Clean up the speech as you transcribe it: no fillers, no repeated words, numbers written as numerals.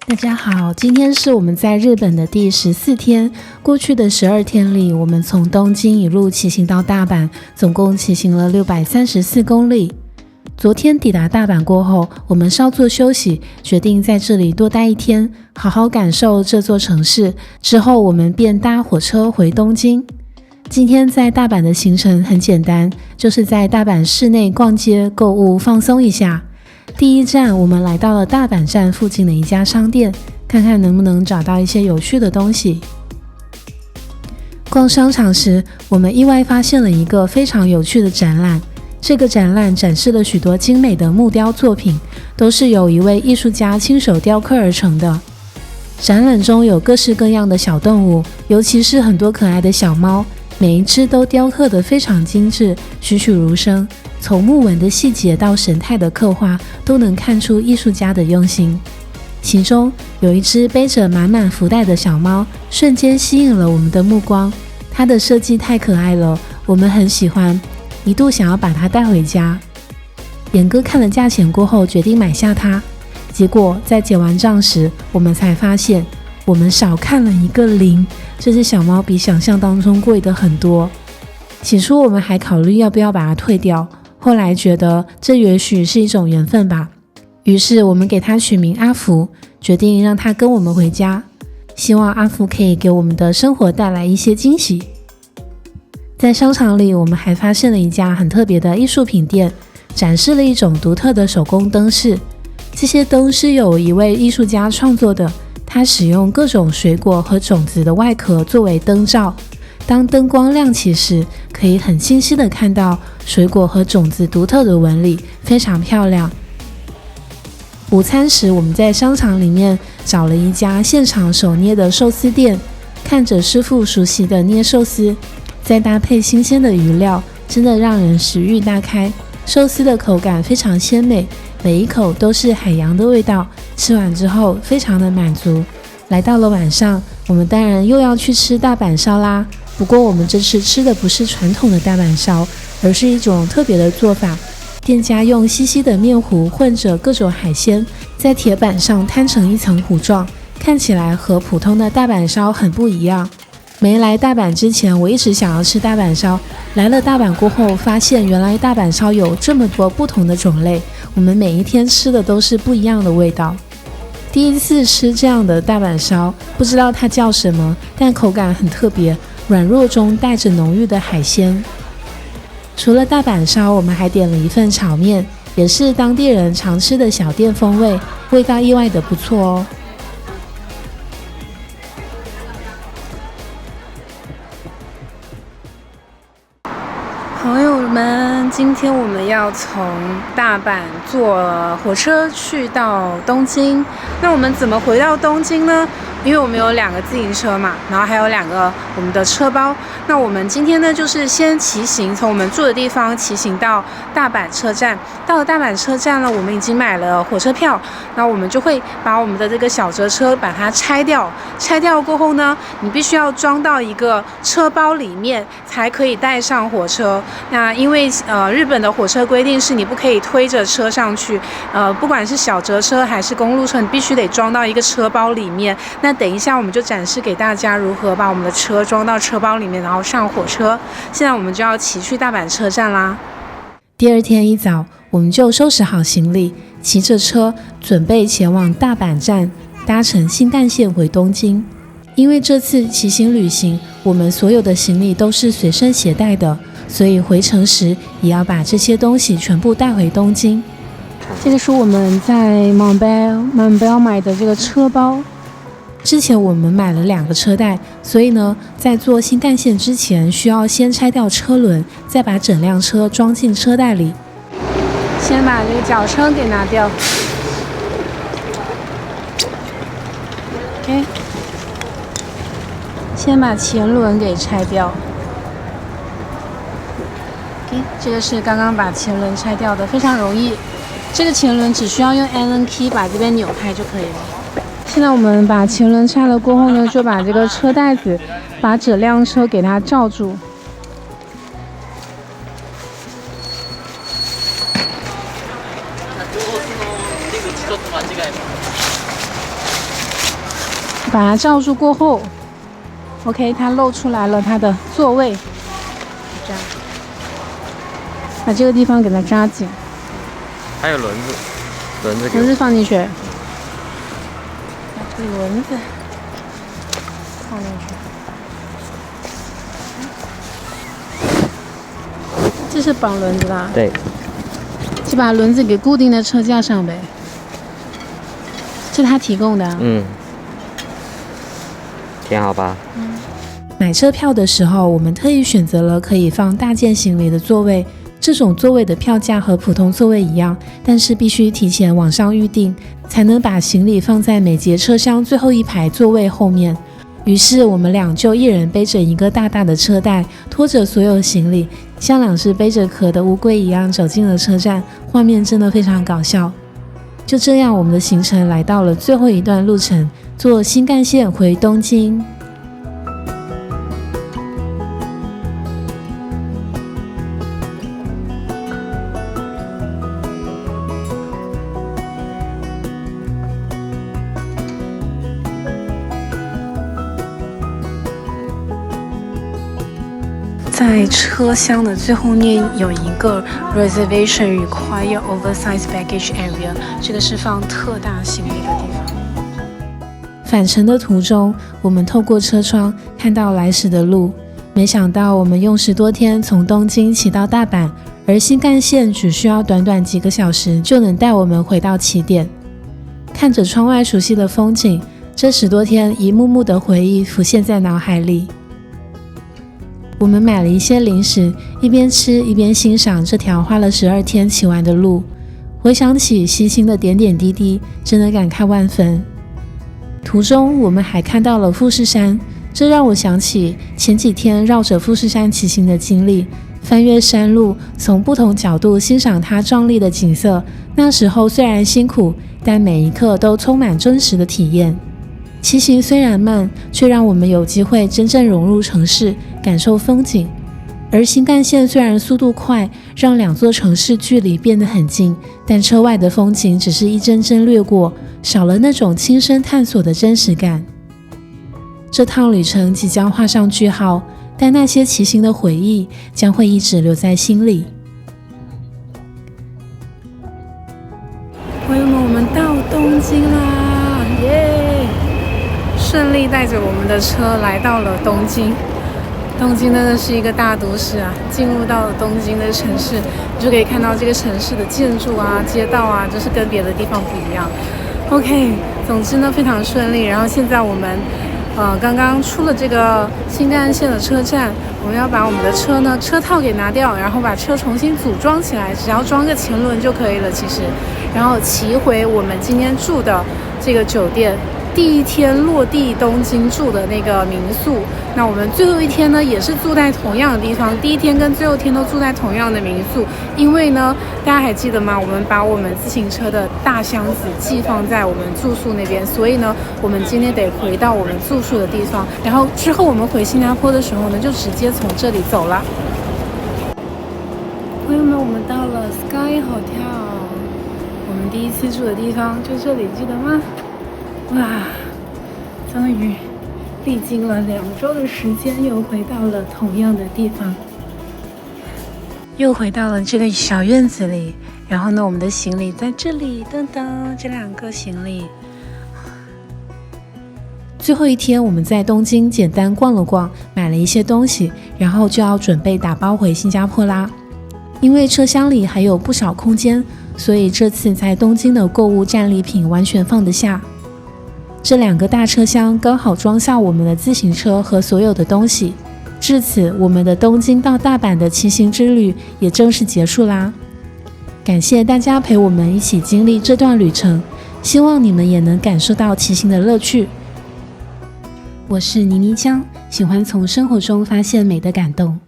大家好，今天是我们在日本的第14天。过去的12天里，我们从东京一路骑行到大阪，总共骑行了634公里。昨天抵达大阪过后，我们稍作休息，决定在这里多待一天，好好感受这座城市。之后我们便搭火车回东京。今天在大阪的行程很简单，就是在大阪市内逛街、购物、放松一下。第一站，我们来到了大阪站附近的一家商店，看看能不能找到一些有趣的东西。逛商场时，我们意外发现了一个非常有趣的展览。这个展览展示了许多精美的木雕作品，都是由一位艺术家亲手雕刻而成的。展览中有各式各样的小动物，尤其是很多可爱的小猫，每一只都雕刻得非常精致，栩栩如生。从木纹的细节到神态的刻画，都能看出艺术家的用心。其中有一只背着满满福袋的小猫，瞬间吸引了我们的目光。它的设计太可爱了，我们很喜欢，一度想要把它带回家。严哥看了价钱过后，决定买下它。结果在结完账时，我们才发现我们少看了一个0，这只小猫比想象当中贵的很多。起初我们还考虑要不要把它退掉，后来觉得这也许是一种缘分吧，于是我们给它取名阿福，决定让它跟我们回家，希望阿福可以给我们的生活带来一些惊喜。在商场里，我们还发现了一家很特别的艺术品店，展示了一种独特的手工灯饰。这些灯是由一位艺术家创作的，他使用各种水果和种子的外壳作为灯罩，当灯光亮起时，可以很清晰地看到水果和种子独特的纹理，非常漂亮。午餐时，我们在商场里面找了一家现场手捏的寿司店，看着师傅熟悉的捏寿司，再搭配新鲜的鱼料，真的让人食欲大开。寿司的口感非常鲜美，每一口都是海洋的味道，吃完之后非常的满足。来到了晚上，我们当然又要去吃大阪烧啦。不过我们这次吃的不是传统的大阪烧，而是一种特别的做法。店家用细细的面糊混着各种海鲜，在铁板上摊成一层糊状，看起来和普通的大阪烧很不一样。没来大阪之前，我一直想要吃大阪烧，来了大阪过后，发现原来大阪烧有这么多不同的种类，我们每一天吃的都是不一样的味道。第一次吃这样的大阪烧，不知道它叫什么，但口感很特别，软弱中带着浓郁的海鲜。除了大阪烧，我们还点了一份炒面，也是当地人常吃的小店风味，味道意外的不错哦。朋友们，今天我们要从大阪坐火车去到东京。那我们怎么回到东京呢？因为我们有2个自行车嘛，然后还有2个我们的车包。那我们今天呢，就是先骑行，从我们住的地方骑行到大阪车站。到了大阪车站呢，我们已经买了火车票，那我们就会把我们的这个小折车把它拆掉。拆掉过后呢，你必须要装到一个车包里面，才可以带上火车。那因为日本的火车规定是你不可以推着车上去，不管是小折车还是公路车，你必须得装到一个车包里面。那等一下我们就展示给大家如何把我们的车装到车包里面，然后上火车。现在我们就要骑去大阪车站啦。第2天一早，我们就收拾好行李，骑着车准备前往大阪站，搭乘新干线回东京。因为这次骑行旅行，我们所有的行李都是随身携带的，所以回程时也要把这些东西全部带回东京。这个是我们在 Montbell 买的这个车包。之前我们买了2个车袋，所以呢，在坐新干线之前，需要先拆掉车轮，再把整辆车装进车袋里。先把这个脚撑给拿掉。OK， 先把前轮给拆掉。OK， 这个是刚刚把前轮拆掉的，非常容易。这个前轮只需要用 Allen key 把这边扭开就可以了。现在我们把前轮拆了过后呢，就把这个车袋子把整辆车给它罩住。把它罩住过后 ，OK， 它露出来了它的座位，这样，把这个地方给它扎紧。还有轮子放进去，把这个轮子放进去。这是绑轮子的，对，就把轮子给固定在车架上呗。是他提供的，挺好吧？买车票的时候，我们特意选择了可以放大件行李的座位。这种座位的票价和普通座位一样，但是必须提前网上预订，才能把行李放在每节车厢最后一排座位后面。于是我们俩就一人背着一个大大的车袋，拖着所有行李，像两只背着壳的乌龟一样走进了车站，画面真的非常搞笑。就这样，我们的行程来到了最后一段路程，坐新干线回东京。在车厢的最后面有一个 reservation require oversized baggage area， 这个是放特大行李的地方。返程的途中，我们透过车窗看到来时的路，没想到我们用10多天从东京骑到大阪，而新干线只需要短短几个小时就能带我们回到起点。看着窗外熟悉的风景，这10多天一幕幕的回忆浮现在脑海里。我们买了一些零食，一边吃一边欣赏这条花了12天骑完的路。回想起西行的点点滴滴，真的感慨万分。途中我们还看到了富士山，这让我想起前几天绕着富士山骑行的经历，翻越山路，从不同角度欣赏它壮丽的景色。那时候虽然辛苦，但每一刻都充满真实的体验。骑行虽然慢，却让我们有机会真正融入城市，感受风景。而新干线虽然速度快，让2座城市距离变得很近，但车外的风景只是一帧帧掠过，少了那种亲身探索的真实感。这趟旅程即将画上句号，但那些骑行的回忆将会一直留在心里。朋友们，我们到东京啦，耶！顺利带着我们的车来到了东京。东京真的是一个大都市啊！进入到了东京的城市，你就可以看到这个城市的建筑啊、街道啊，就是跟别的地方不一样。OK， 总之呢非常顺利。然后现在我们刚刚出了这个新干线的车站，我们要把我们的车呢车套给拿掉，然后把车重新组装起来，只要装个前轮就可以了，其实。然后骑回我们今天住的这个酒店。第一天落地东京住的那个民宿，那我们最后一天呢也是住在同样的地方，第一天跟最后一天都住在同样的民宿。因为呢大家还记得吗，我们把我们自行车的大箱子寄放在我们住宿那边，所以呢我们今天得回到我们住宿的地方，然后之后我们回新加坡的时候呢就直接从这里走了。朋友们，我们到了 Sky Hotel， 我们第一次住的地方就这里，记得吗？哇，终于历经了2周的时间，又回到了同样的地方，又回到了这个小院子里。然后呢，我们的行李在这里，噔噔，这2个行李。最后一天，我们在东京简单逛了逛，买了一些东西，然后就要准备打包回新加坡啦。因为车厢里还有不少空间，所以这次在东京的购物战利品完全放得下。这2个大车厢刚好装下我们的自行车和所有的东西。至此，我们的东京到大阪的骑行之旅也正式结束啦。感谢大家陪我们一起经历这段旅程，希望你们也能感受到骑行的乐趣。我是妮妮江，喜欢从生活中发现美的感动。